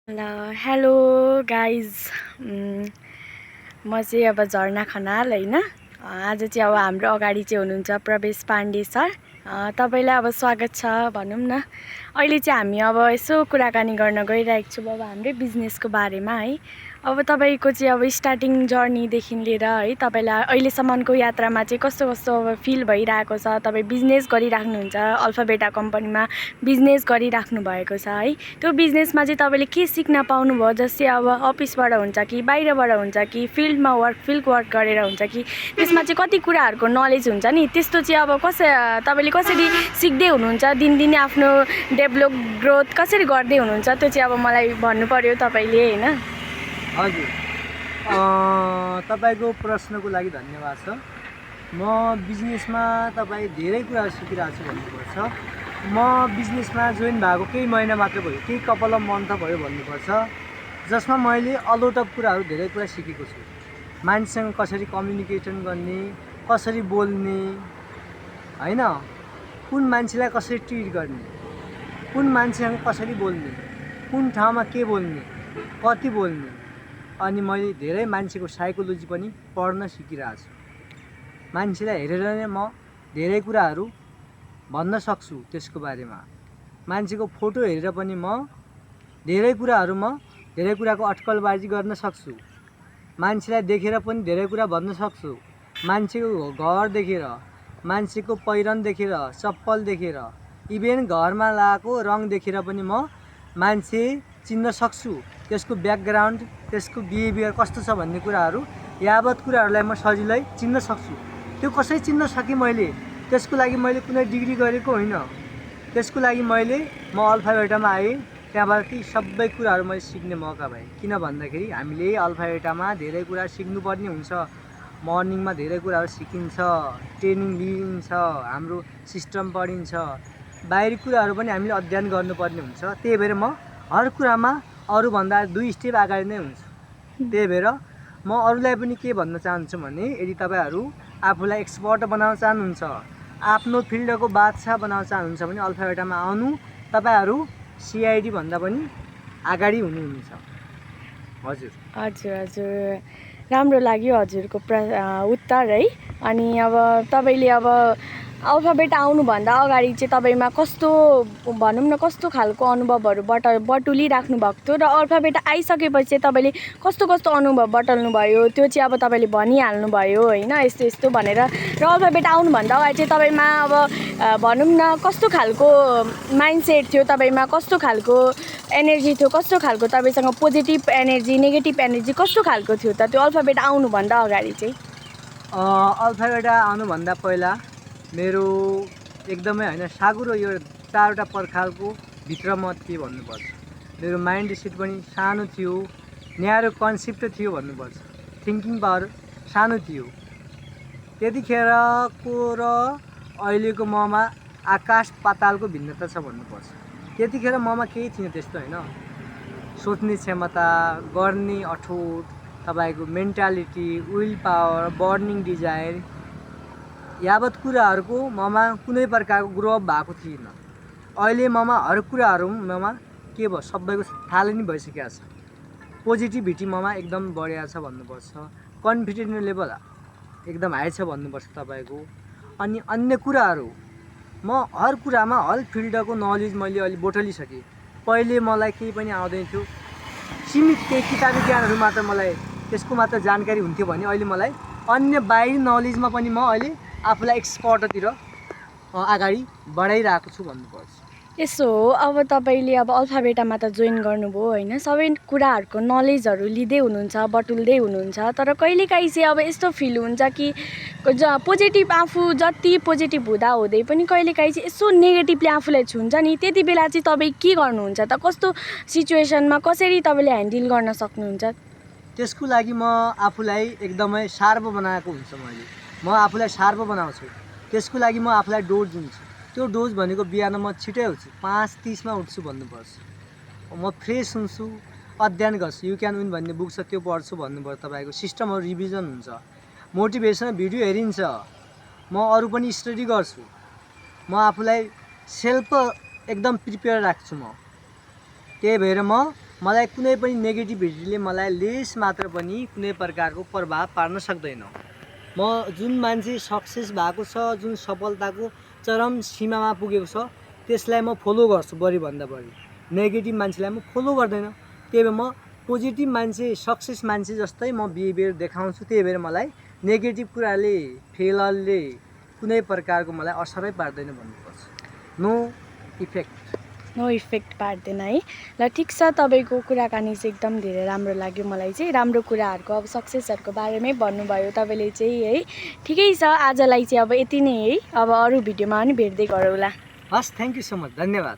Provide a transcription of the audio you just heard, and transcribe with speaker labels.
Speaker 1: Hello guys, म चाहिँ अब झरना खनाल होइन। आज चाहिँ अब हाम्रो अगाडि चाहिँ हुनुहुन्छ प्रवेश पाण्डे सर। तपाईँलाई अब स्वागत छ भनौँ न। अहिले चाहिँ हामी अब यसो कुराकानी गर्न गइरहेको छु अब हाम्रै बिजनेसको बारेमा है। अब तपाईँको चाहिँ अब स्टार्टिङ जर्नीदेखि लिएर है तपाईँलाई अहिलेसम्मको यात्रामा चाहिँ कस्तो कस्तो अब फिल भइरहेको छ। तपाईँ बिजनेस गरिराख्नुहुन्छ, अल्फाबेटा कम्पनीमा बिजनेस गरिराख्नु भएको छ है। त्यो बिजनेसमा चाहिँ तपाईँले के सिक्न पाउनुभयो, जस्तै अब अफिसबाट हुन्छ कि बाहिरबाट हुन्छ कि फिल्ड वर्क गरेर हुन्छ कि त्यसमा चाहिँ कति कुराहरूको नलेज हुन्छ नि, त्यस्तो चाहिँ अब तपाईँले कसरी सिक्दै हुनुहुन्छ, दिनदिनै आफ्नो डेभलप ग्रोथ कसरी गर्दै हुनुहुन्छ, त्यो चाहिँ अब मलाई भन्नु पर्यो तपाईँले होइन।
Speaker 2: हजुर, तपाईँको प्रश्नको लागि धन्यवाद छ। म बिजनेसमा तपाईँ धेरै कुराहरू सिकिरहेको छु भन्नुपर्छ। म बिजनेसमा जोइन भएको केही महिना मात्र भयो, केही कपाल अफ मन्थ भयो भन्नुपर्छ, जसमा मैले अलौटक कुराहरू धेरै कुरा सिकेको छु। मान्छेसँग कसरी कम्युनिकेसन गर्ने, कसरी बोल्ने होइन, कुन मान्छेलाई कसरी ट्रिट गर्ने, कुन मान्छेसँग कसरी बोल्ने, कुन ठाउँमा के बोल्ने, कति बोल्ने, अनि मैले धेरै मान्छेको साइकोलोजी पनि पढ्न सिकिरहेको छु। मान्छेलाई हेरेर नै म धेरै कुराहरू भन्न सक्छु त्यसको बारेमा। मान्छेको फोटो हेरेर पनि म धेरै कुराको अटकलबाजी गर्न सक्छु। मान्छेलाई देखेर पनि धेरै कुरा भन्न सक्छु। मान्छेको घर देखेर, मान्छेको पहिरन देखेर, चप्पल देखेर, इभेन घरमा लगाएको रङ देखेर पनि म मान्छे चिन्न सक्छु। त्यसको ब्याकग्राउन्ड, त्यसको बिहेभियर कस्तो छ भन्ने कुराहरू, यावत कुराहरूलाई म सजिलै चिन्न सक्छु। त्यो कसरी चिन्न सकेँ मैले, त्यसको लागि मैले कुनै डिग्री गरेको होइन। त्यसको लागि म अल्फाबेटामा आएँ, त्यहाँबाट ती सबै कुराहरू मैले सिक्ने मौका पाएँ। किन भन्दाखेरि हामीले अल्फाबेटामा धेरै कुरा सिक्नुपर्ने हुन्छ। मर्निङमा धेरै कुराहरू सिकिन्छ, ट्रेनिङ लिइन्छ, हाम्रो सिस्टम पढिन्छ, बाहिरी कुराहरू पनि हामीले अध्ययन गर्नुपर्ने हुन्छ। त्यही भएर म हर कुरामा अरूभन्दा 2 स्टेप अगाडि नै हुन्छु। त्यही भएर म अरूलाई पनि के भन्न चाहन्छु भने, यदि तपाईँहरू आफूलाई एक्सपर्ट बनाउन चाहनुहुन्छ, आफ्नो फिल्डको बादशाह बनाउन चाहनुहुन्छ भने अल्फाबेटामा आउनु, तपाईँहरू सिआइडी भन्दा पनि अगाडि हुनुहुन्छ। हजुर
Speaker 1: हजुर हजुर, राम्रो लाग्यो हजुरको उत्तर है। अनि अब तपाईँले अब अल्फाबेटा आउनुभन्दा अगाडि चाहिँ तपाईँमा कस्तो भनौँ न, कस्तो खालको अनुभवहरू बटुलिराख्नु भएको थियो र अल्फाबेटा आइसकेपछि चाहिँ तपाईँले कस्तो कस्तो अनुभव बटुल्नु भयो, त्यो चाहिँ अब तपाईँले भनिहाल्नु भयो होइन, यस्तो यस्तो भनेर। र अल्फाबेटा आउनुभन्दा अगाडि चाहिँ तपाईँमा अब भनौँ न कस्तो खालको माइन्डसेट थियो, तपाईँमा कस्तो खालको एनर्जी थियो, कस्तो खालको तपाईँसँग पोजिटिभ एनर्जी, नेगेटिभ एनर्जी कस्तो खालको थियो त त्यो अल्फाबेटा आउनुभन्दा अगाडि चाहिँ?
Speaker 2: अल्फाबेटा आउनुभन्दा पहिला मेरो एकदमै होइन साँगुरो यो 4वटा पर्खालको भित्र म थिएँ भन्नुपर्छ। मेरो माइन्ड सेट पनि सानो थियो, न्यारो कन्सेप्ट थियो भन्नुपर्छ, थिङ्किङ पावर सानो थियो। त्यतिखेरको र अहिलेको ममा आकाश पातालको भिन्नता छ भन्नुपर्छ। त्यतिखेर ममा केही थिएन त्यस्तो होइन। सोच्ने क्षमता, गर्ने अठोट, तपाईँको mentality, will power, burning desire, यावत कुराहरूको ममा कुनै प्रकारको ग्रो अप भएको थिएन। अहिले ममा हर कुराहरू ममा के भयो, सबैको थाहा नै भइसकेको छ। पोजिटिभिटी ममा एकदम बढेको छ भन्नुपर्छ। कन्फिडेन्स लेभल एकदम हाई छ भन्नुपर्छ तपाईँको। अनि अन्य कुराहरू म हर कुरामा, हर फिल्डको नलेज मैले अहिले बटुलिसकेँ। पहिले मलाई केही पनि आउँदैन थियो, सीमित केही किताबी ज्ञानहरू मात्र मलाई त्यसको मात्र जानकारी हुन्थ्यो भने अहिले मलाई अन्य बाहिरी नलेजमा पनि म अहिले आफूलाई एक्सपर्टतिर अगाडि बढाइरहेको छु भन्नुपर्छ।
Speaker 1: यसो हो, अब तपाईँले अब अल्फाबेटामा त जोइन गर्नुभयो होइन, सबै कुराहरूको नलेजहरू लिँदै हुनुहुन्छ, बटुल्दै हुनुहुन्छ, तर कहिलेकाहीँ चाहिँ अब यस्तो फिल हुन्छ कि पोजिटिभ आफू जति पोजिटिभ हुँदै पनि कहिलेकाहीँ चाहिँ यसो नेगेटिभले आफूलाई छुन्छ नि, त्यति बेला चाहिँ तपाईँ के गर्नुहुन्छ त? कस्तो सिचुएसनमा कसरी तपाईँले ह्यान्डल गर्न सक्नुहुन्छ?
Speaker 2: त्यसको लागि म आफूलाई एकदमै शार्प बनाएको हुन्छ। म आफूलाई शार्प बनाउँछु। त्यसको लागि म आफूलाई डोज दिन्छु। त्यो डोज भनेको बिहान म छिटै उठ्छु, 5:30मा उठ्छु भन्नुपर्छ। म फ्रेस हुन्छु, अध्ययन गर्छु। यु क्यान विन भन्ने बुक छ, त्यो पढ्छु भन्नुपर्छ। तपाईँको सिस्टमहरू रिभिजन हुन्छ, मोटिभेसनल भिडियो हेरिन्छ, म अरू पनि स्टडी गर्छु। म आफूलाई सेल्फ एकदम प्रिपेयर राख्छु म। त्यही भएर म मलाई कुनै पनि नेगेटिभिटीले मलाई लेस मात्र पनि कुनै प्रकारको प्रभाव पार्न सक्दैन। म जुन मान्छे सक्सेस भएको छ, जुन सफलताको चरम सीमामा पुगेको छ, त्यसलाई म फलो गर्छु बढीभन्दा बढी। नेगेटिभ मान्छेलाई म फलो गर्दैन। त्यही भएर म पोजिटिभ मान्छे, सक्सेस मान्छे जस्तै म बिहेभियर देखाउँछु। त्यही भएर मलाई नेगेटिभ कुराले, फेलरले कुनै प्रकारको मलाई असरै पार्दैन भन्नुपर्छ। नो इफेक्ट
Speaker 1: पार्दैन है। ल ठिक छ, तपाईँको कुराकानी चाहिँ एकदम धेरै राम्रो लाग्यो मलाई चाहिँ। राम्रो कुराहरूको अब सक्सेसहरूको बारेमै भन्नुभयो तपाईँले चाहिँ है। ठिकै छ, आजलाई चाहिँ अब यति नै है। अब अरू भिडियोमा पनि भेट्दै गरौँला।
Speaker 2: हस्, थ्याङ्क यू सो मच, धन्यवाद।